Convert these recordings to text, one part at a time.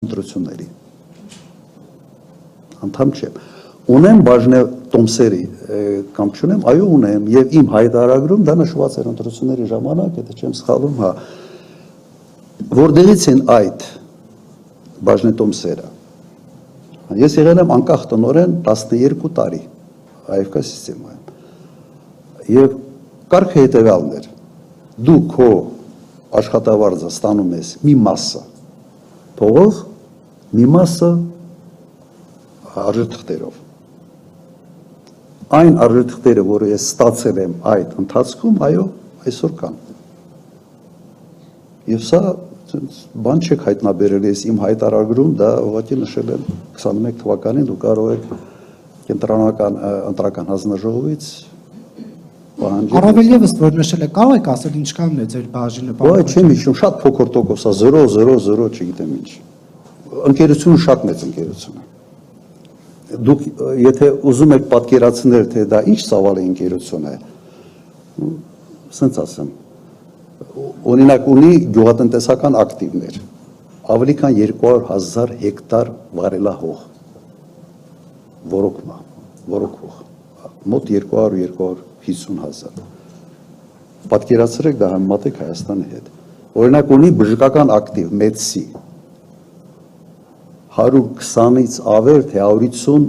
ընտրությունների անդամ չեմ ունեմ բաժնե տոմսերի կամ չունեմ այո ունեմ եւ իմ հայտարարագրում դա նշված էր ընտրությունների ժամանակ եթե չեմ սխալվում հա որտեղից են այդ բաժնե տոմսերը ես եղել եմ անկախ տնօրեն 12 տարի AFK սիստեմայում եւ կարգը հետեւյալն էր դու քո աշխատավարձը ստանում ես մի մասը փողով մի մասը արժեթղթերով այն արժեթղթերը որը ես ստացել եմ այդ ընթացքում այո այսօր կան եւ սա բան չեք հայտնաբերել ես իմ հայտարարագրում դա ուղղակի նշել եմ 21 թվականին դու կարող եք կենտրոնական ընտրական հանձնաժողովից Առավել եւս որ նշել եք կարող եք ասել ինչքանն է ձեր բաժինը Ոայ չեմ հիշում շատ փոքր տոկոս է 0.00 չգիտեմ ինչ ընկերությունը շատ մեծ ընկերություն է դուք եթե ուզում եք պատկերացնել թե դա ինչ ծավալի ընկերություն է սենց ասեմ օրինակ ունի գյուղատնտեսական ակտիվներ ավելի քան 200,000 հեկտար վարելահող որոքվող մոտ 200-250,000 պատկերացրեք դա համեմատեք Հայաստանի հետ օրինակ ունի բժշկական ակտիվ մեծսի 120-ից ավել թե 150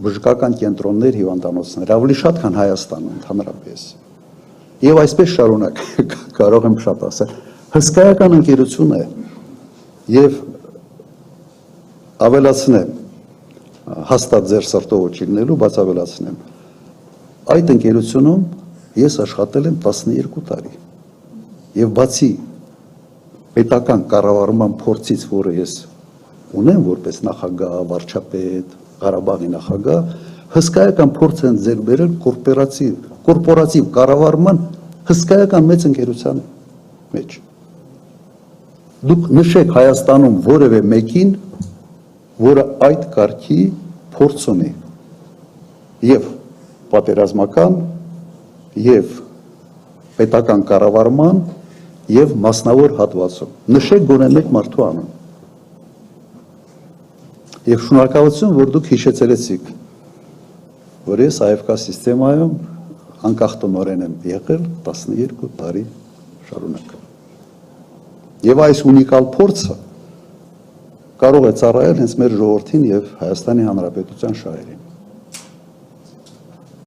բժշկական կենտրոններ հիվանդանոցներ ավելի շատ քան Հայաստանում ընդհանրապես եւ այսպես շարունակ կարող եմ շատ ասել հսկայական ընկերություն է եւ ավելացնեմ հաստատ ձեր սրտով չիլնելու բայց ավելացնեմ այդ ընկերությունում ես աշխատել եմ 12 տարի եւ բացի պետական կառավարման փորձից որը ես ունեմ որպես նախագահ, վարչապետ, Ղարաբաղի նախագահ, հսկայական փորձ են ձեռք բերել կորպորատիվ կառավարման հսկայական մեծ ընկերության մեջ։ Դուք նշեք Հայաստանում որևէ մեկին, որը այդ կարգի փորձ ունի եւ պատերազմական եւ պետական կառավարման եւ մասնավոր հատվածում։ Նշեք գոնե մեկ մարդու անուն։ Եվ շնորհակալություն, որ դուք հիշեցրեցիք, որ ես AFK սիստեմայում անկախ տնօրեն եմ եղել 12 տարի շարունակ։ Եվ այս ունիկալ փորձը կարող է ծառայել հենց մեր ժողովրդին եւ Հայաստանի Հանրապետության շահերին։